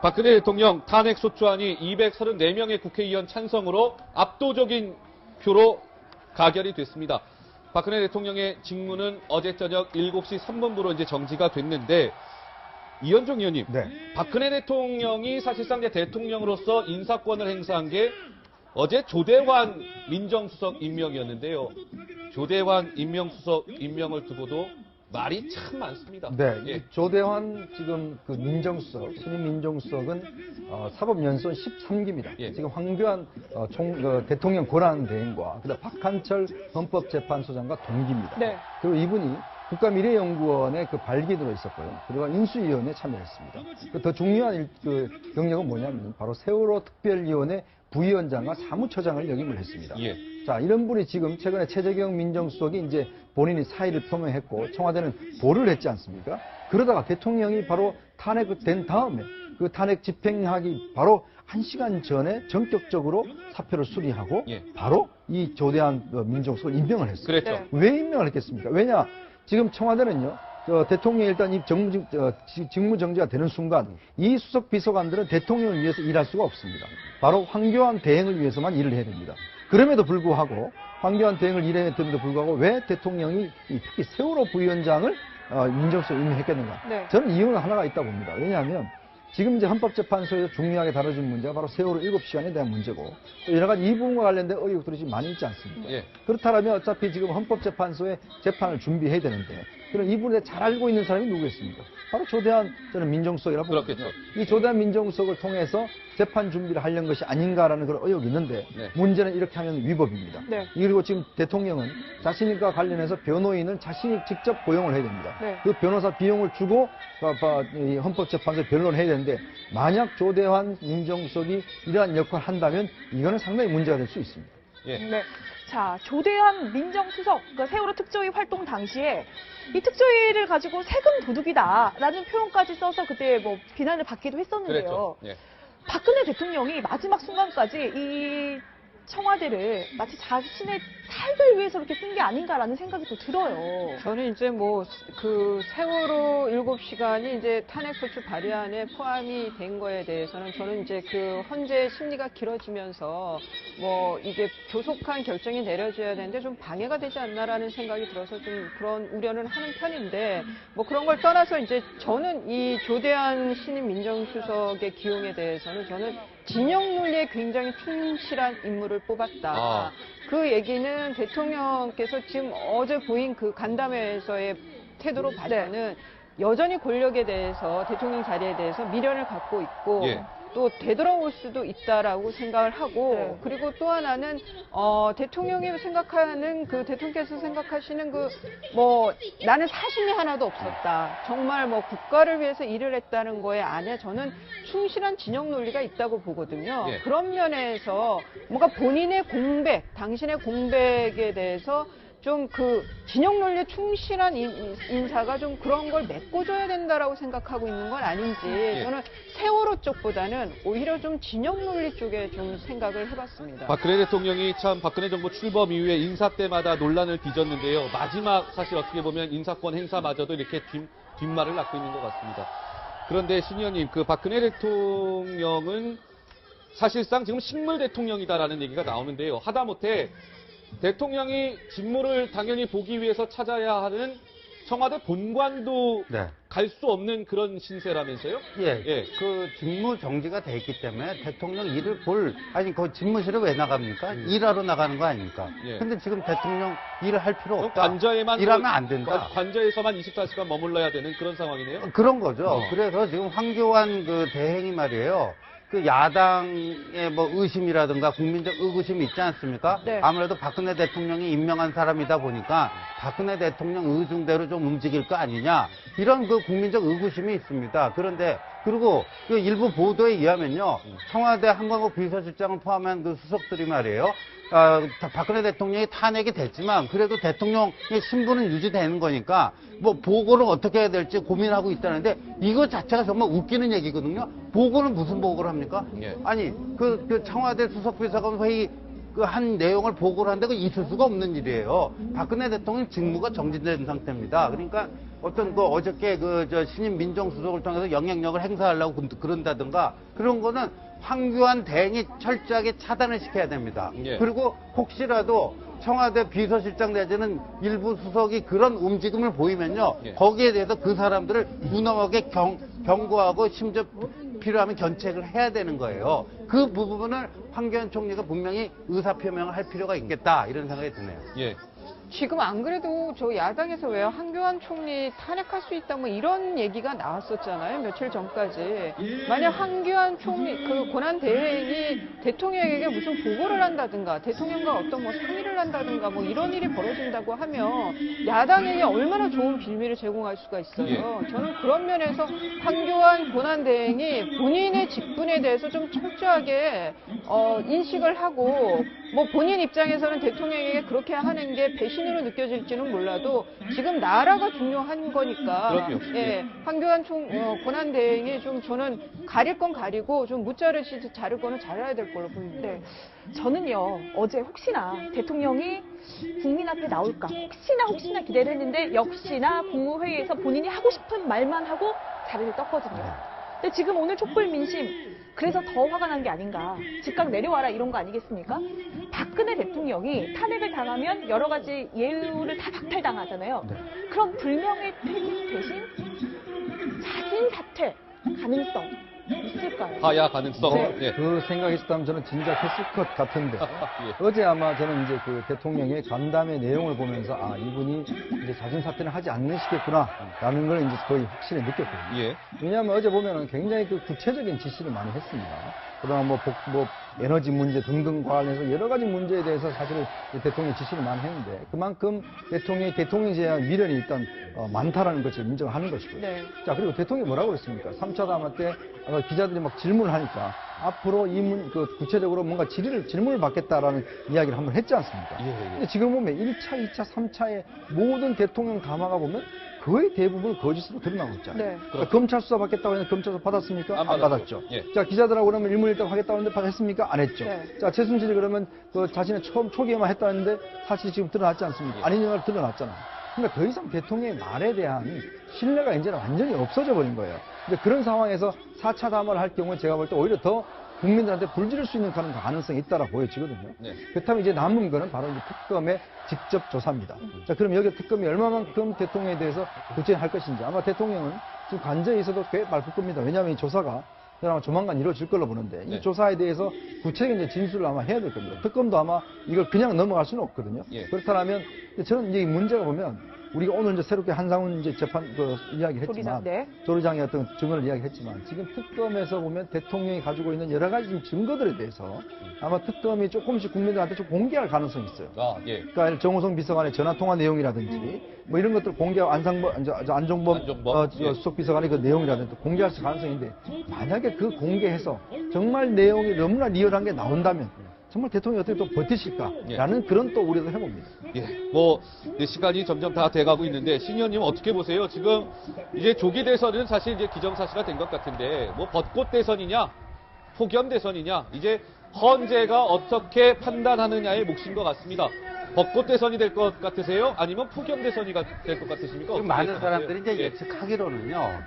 박근혜 대통령 탄핵 소추안이 234명의 국회의원 찬성으로 압도적인 표로 가결이 됐습니다. 박근혜 대통령의 직무는 어제 저녁 7시 3분부로 이제 정지가 됐는데, 이현종 의원님, 네. 박근혜 대통령이 사실상 이제 대통령으로서 인사권을 행사한 게 어제 조대환 민정수석 임명이었는데요. 조대환 임명수석 임명을 두고도 말이 참 많습니다. 네, 예. 조대환 지금 그 민정수석, 신임 민정수석은 사법연수원 13기입니다. 예. 지금 황교안 대통령 권한대행과 그다음 박한철 헌법재판소장과 동기입니다. 네. 그리고 이분이 국가미래연구원의 그 발기인으로 있었고요. 그리고 인수위원회에 참여했습니다. 더 중요한 경력은 뭐냐면 바로 세월호 특별위원회 부위원장과 사무처장을 역임을 했습니다. 예. 자, 이런 분이 지금 최근에 최재경 민정수석이 이제 본인이 사의를 표명했고 청와대는 보류를 했지 않습니까? 그러다가 대통령이 바로 탄핵된 다음에 그 탄핵 집행하기 바로 1시간 전에 전격적으로 사표를 수리하고 예. 바로 이 조대한 민정수석을 임명을 했어요. 그랬죠. 네. 왜 임명을 했겠습니까? 왜냐? 지금 청와대는요, 대통령이 일단 이 직무 정지가 되는 순간 이 수석 비서관들은 대통령을 위해서 일할 수가 없습니다. 바로 황교안 대행을 위해서만 일을 해야 됩니다. 그럼에도 불구하고 황교안 대행을 일해야 됨에도 불구하고 왜 대통령이 특히 세월호 부위원장을 민정수석에 임명했겠는가? 네. 저는 이유는 하나가 있다고 봅니다. 왜냐하면 지금 이제 헌법재판소에서 중요하게 다뤄진 문제가 바로 세월호 7시간에 대한 문제고 또 여러 가지 이 부분과 관련된 의혹들이 지금 많이 있지 않습니까? 예. 그렇다면 어차피 지금 헌법재판소에 재판을 준비해야 되는데 그럼 이 부분에 잘 알고 있는 사람이 누구겠습니까? 바로 조대한 저는 민정수석이라고 보거든요. 그렇겠죠. 이 조대한 민정수석을 통해서 재판 준비를 하려는 것이 아닌가라는 그런 의혹이 있는데 네. 문제는 이렇게 하면 위법입니다. 네. 그리고 지금 대통령은 자신과 관련해서 변호인은 자신이 직접 고용을 해야 됩니다. 네. 그 변호사 비용을 주고 이 헌법재판소에 변론을 해야 되는데 만약 조대환 민정수석이 이러한 역할을 한다면 이거는 상당히 문제가 될 수 있습니다. 예. 네. 자, 조대환 민정수석, 그 세월호 특조위 활동 당시에 이 특조위를 가지고 세금 도둑이다라는 표현까지 써서 그때 뭐 비난을 받기도 했었는데요. 그랬죠. 예. 박근혜 대통령이 마지막 순간까지 이 청와대를 마치 자신의 탈을 위해서 이렇게 쓴 게 아닌가라는 생각이 또 들어요. 저는 이제 뭐 그 세월호 7시간이 이제 탄핵소추 발의안에 포함이 된 거에 대해서는 저는 이제 그 헌재 심리가 길어지면서 뭐 이게 조속한 결정이 내려져야 되는데 좀 방해가 되지 않나라는 생각이 들어서 좀 그런 우려는 하는 편인데 뭐 그런 걸 떠나서 이제 저는 이 조대한 신임 민정수석의 기용에 대해서는 저는 진영 논리에 굉장히 충실한 인물을 뽑았다. 아. 그 얘기는 대통령께서 지금 어제 보인 그 간담회에서의 태도로 봐서는 여전히 권력에 대해서 대통령 자리에 대해서 미련을 갖고 있고 예. 또 되돌아올 수도 있다라고 생각을 하고 네. 그리고 또 하나는 대통령이 생각하는 그 대통령께서 생각하시는 그 뭐 나는 사심이 하나도 없었다. 정말 뭐 국가를 위해서 일을 했다는 거에 안에 저는 충실한 진영 논리가 있다고 보거든요. 예. 그런 면에서 뭔가 본인의 공백, 당신의 공백에 대해서 좀 그 진영 논리에 충실한 인사가 좀 그런 걸 메꿔줘야 된다라고 생각하고 있는 건 아닌지 저는 세월호 쪽보다는 오히려 좀 진영 논리 쪽에 좀 생각을 해봤습니다. 박근혜 대통령이 참 박근혜 정부 출범 이후에 인사 때마다 논란을 빚었는데요. 마지막 사실 어떻게 보면 인사권 행사마저도 이렇게 뒷말을 낳고 있는 것 같습니다. 그런데 신 의원님, 그 박근혜 대통령은 사실상 지금 식물 대통령이다라는 얘기가 나오는데요. 하다못해 대통령이 직무를 당연히 보기 위해서 찾아야 하는 청와대 본관도 네. 갈 수 없는 그런 신세라면서요? 예, 예. 그 직무 정지가 돼 있기 때문에 대통령 일을 아니, 그 집무실에 왜 나갑니까? 일하러 나가는 거 아닙니까? 예. 근데 지금 대통령 일을 할 필요 그럼 없다. 관저에만 일하면 안 된다. 관저에서만 24시간 머물러야 되는 그런 상황이네요. 그런 거죠. 그래서 지금 황교안 그 대행이 말이에요. 그 야당의 뭐 의심이라든가 국민적 의구심이 있지 않습니까? 네. 아무래도 박근혜 대통령이 임명한 사람이다 보니까 박근혜 대통령 의중대로 좀 움직일 거 아니냐 이런 그 국민적 의구심이 있습니다. 그런데 그리고 그 일부 보도에 의하면요 청와대 한광호 비서실장을 포함한 그 수석들이 말이에요. 박근혜 대통령이 탄핵이 됐지만 그래도 대통령의 신분은 유지되는 거니까 뭐 보고를 어떻게 해야 될지 고민하고 있다는데 이거 자체가 정말 웃기는 얘기거든요. 보고는 무슨 보고를 합니까? 예. 아니 그 청와대 수석비서관 회의 그 한 내용을 보고를 하는데 그 있을 수가 없는 일이에요. 박근혜 대통령 직무가 정지된 상태입니다. 그러니까 어떤 그 어저께 신임 민정수석을 통해서 영향력을 행사하려고 그런다든가 그런 거는 황교안 대행이 철저하게 차단을 시켜야 됩니다. 예. 그리고 혹시라도 청와대 비서실장 내지는 일부 수석이 그런 움직임을 보이면요. 예. 거기에 대해서 그 사람들을 무능하게 경고하고 심지어 필요하면 견책을 해야 되는 거예요. 그 부분을 황교안 총리가 분명히 의사표명을 할 필요가 있겠다 이런 생각이 드네요. 예. 지금 안 그래도 저 야당에서 왜 황교안 총리 탄핵할 수 있다 뭐 이런 얘기가 나왔었잖아요. 며칠 전까지. 만약 황교안 총리 그 권한 대행이 대통령에게 무슨 보고를 한다든가 대통령과 어떤 뭐 상의를 한다든가 뭐 이런 일이 벌어진다고 하면 야당에게 얼마나 좋은 빌미를 제공할 수가 있어요. 저는 그런 면에서 황교안 권한 대행이 본인의 직분에 대해서 좀 철저하게 인식을 하고 뭐 본인 입장에서는 대통령에게 그렇게 하는 게 배신으로 느껴질지는 몰라도 지금 나라가 중요한 거니까 그럼요. 예, 황교안 권한 대행이 좀 저는 가릴 건 가리고 좀 못 자르시지 자를 거는 잘라야 될 걸로 보입니다. 네. 저는요, 어제 혹시나 대통령이 국민 앞에 나올까, 혹시나 기대를 했는데, 역시나 국무회의에서 본인이 하고 싶은 말만 하고 자리를 떴거든요. 근데 지금 오늘 촛불 민심, 그래서 더 화가 난 게 아닌가. 즉각 내려와라 이런 거 아니겠습니까? 박근혜 대통령이 탄핵을 당하면 여러 가지 예우를 다 박탈당하잖아요. 네. 그럼 불명예 퇴진 대신 자진 사퇴 가능성 있을까요? 하야 가능성. 네. 예. 그 생각이 있었다면 저는 진작 했을 것 같은데 예. 어제 아마 저는 이제 그 대통령의 간담회 내용을 보면서 아 이분이 이제 자진 사퇴는 하지 않으시겠구나라는 걸 이제 거의 확실히 느꼈거든요. 예. 왜냐하면 어제 보면은 굉장히 그 구체적인 지시를 많이 했습니다. 그다음 뭐 에너지 문제 등등 관련해서 여러 가지 문제에 대해서 사실은 대통령이 지시를 많이 했는데 그만큼 대통령에 대한 미련이 일단 많다라는 것을 인정하는 것이고요. 네. 자, 그리고 대통령이 뭐라고 그랬습니까? 3차 담화 때 기자들이 막 질문을 하니까 앞으로 구체적으로 뭔가 질문을 받겠다라는 이야기를 한번 했지 않습니까? 예, 예. 근데 지금 보면 1차, 2차, 3차의 모든 대통령 담화가 보면 거의 대부분 거짓으로 드러나고 있잖아요. 네. 그러니까 검찰 수사 받겠다고 했는데 검찰 수사 받았습니까? 안 안 받았죠. 받았죠. 예. 자, 기자들하고 그러면 일문일답 하겠다고 했는데 했습니까? 안 했죠. 네. 자, 최순실이 그러면 자신의 초기에만 했다 했는데 사실이 지금 드러났지 않습니까? 예. 아닌 걸 드러났잖아요. 그러니까 더 이상 대통령의 말에 대한 신뢰가 이제는 완전히 없어져 버린 거예요. 근데 그런 상황에서 4차 담화를 할 경우에 제가 볼 때 오히려 더 국민들한테 불지를 수 있는 가능성이 있다라고 보여지거든요. 네. 그렇다면 이제 남은 거는 바로 이제 특검의 직접 조사입니다. 자, 그럼 여기 특검이 얼마만큼 대통령에 대해서 구체할 것인지 아마 대통령은 지금 관저에 있어도 꽤 말풀 겁니다. 왜냐하면 이 조사가 아마 조만간 이루어질 걸로 보는데 네. 이 조사에 대해서 구체적인 이제 진술을 아마 해야 될 겁니다. 특검도 아마 이걸 그냥 넘어갈 수는 없거든요. 예. 그렇다면 저는 이제 이 문제가 보면 우리가 오늘 이제 새롭게 한상훈 이제 재판 이야기했지만 조리장, 네. 조리장의 어떤 증언을 이야기했지만 지금 특검에서 보면 대통령이 가지고 있는 여러 가지 지금 증거들에 대해서 아마 특검이 조금씩 국민들한테 좀 공개할 가능성이 있어요. 아, 예. 그러니까 정호성 비서관의 전화 통화 내용이라든지 뭐 이런 것들 공개하고 안종범 예. 수석 비서관의 그 내용이라든지 공개할 가능성이 있는데 만약에 그 공개해서 정말 내용이 너무나 리얼한 게 나온다면 정말 대통령이 어떻게 또 버티실까라는 그런 또 우려도 해봅니다. 예, 뭐 이제 시간이 점점 다 돼가고 있는데 신 의원님 어떻게 보세요? 지금 이제 조기 대선은 사실 이제 기정사실화 된 것 같은데 뭐 벚꽃 대선이냐, 폭염 대선이냐 이제 헌재가 어떻게 판단하느냐의 몫인 것 같습니다. 벚꽃 대선이 될 것 같으세요? 아니면 폭염 대선이 될 것 같으십니까? 지금 많은 사람들이 이제 예. 예측하기로는요,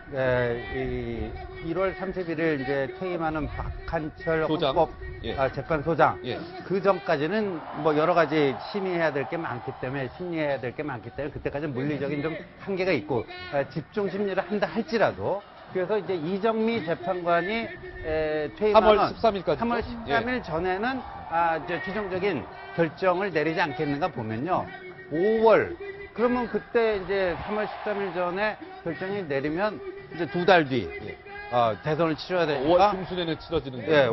1월 31일 이제 퇴임하는 박한철 소장. 헌법 예. 재판소장, 예. 그 전까지는 뭐 여러 가지 심의해야 될 게 많기 때문에, 심리해야 될 게 많기 때문에, 그때까지는 물리적인 좀 한계가 있고, 집중 심리를 한다 할지라도, 그래서 이제 이정미 재판관이 퇴임하는 3월 13일까지. 3월 13일 전에는 이제 최종적인 결정을 내리지 않겠는가 보면요. 5월 그러면 그때 이제 3월 13일 전에 결정이 내리면 이제 2달 뒤 대선을 치러야 5월 되니까 중순에는 치러지는 거예요. 예,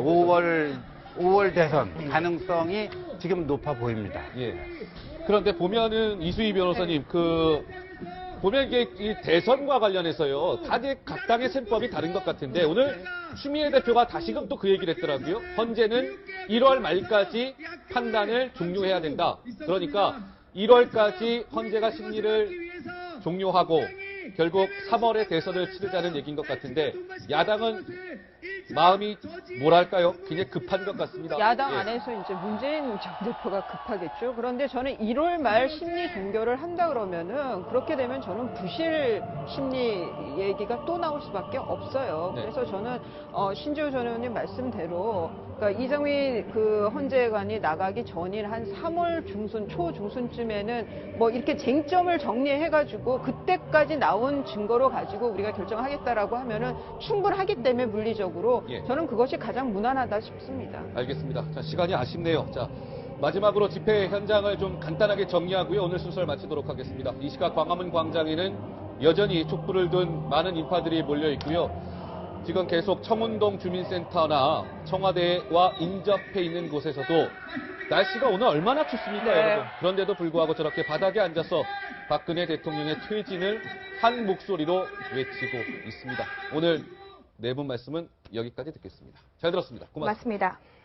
5월 대선 가능성이 지금 높아 보입니다. 예. 그런데 보면은 이수희 변호사님 보면 이게 이 대선과 관련해서요. 다들 각 당의 셈법이 다른 것 같은데 오늘 추미애 대표가 다시금 또 그 얘기를 했더라고요. 헌재는 1월 말까지 판단을 종료해야 된다. 그러니까 1월까지 헌재가 심리를 종료하고 결국 3월에 대선을 치르자는 얘기인 것 같은데 야당은 마음이 뭐랄까요? 굉장히 급한 것 같습니다. 야당 예. 안에서 이제 문재인 전 대표가 급하겠죠. 그런데 저는 1월 말 심리 동결을 한다 그러면은 그렇게 되면 저는 부실 심리 얘기가 또 나올 수밖에 없어요. 네. 그래서 저는 신지호 전 의원님 말씀대로 그러니까 이정미 그 헌재관이 나가기 전인 한 3월 중순, 초중순쯤에는 뭐 이렇게 쟁점을 정리해가지고 그때까지 나온 증거로 가지고 우리가 결정하겠다라고 하면은 충분하기 때문에 물리적으로 예. 저는 그것이 가장 무난하다 싶습니다. 알겠습니다. 자, 시간이 아쉽네요. 자, 마지막으로 집회 현장을 좀 간단하게 정리하고요. 오늘 순서를 마치도록 하겠습니다. 이 시각 광화문 광장에는 여전히 촛불을 든 많은 인파들이 몰려 있고요. 지금 계속 청운동 주민센터나 청와대와 인접해 있는 곳에서도 날씨가 오늘 얼마나 춥습니까, 네. 여러분? 그런데도 불구하고 저렇게 바닥에 앉아서 박근혜 대통령의 퇴진을 한 목소리로 외치고 있습니다. 오늘 네 분 말씀은 여기까지 듣겠습니다. 잘 들었습니다. 고맙습니다. 고맙습니다.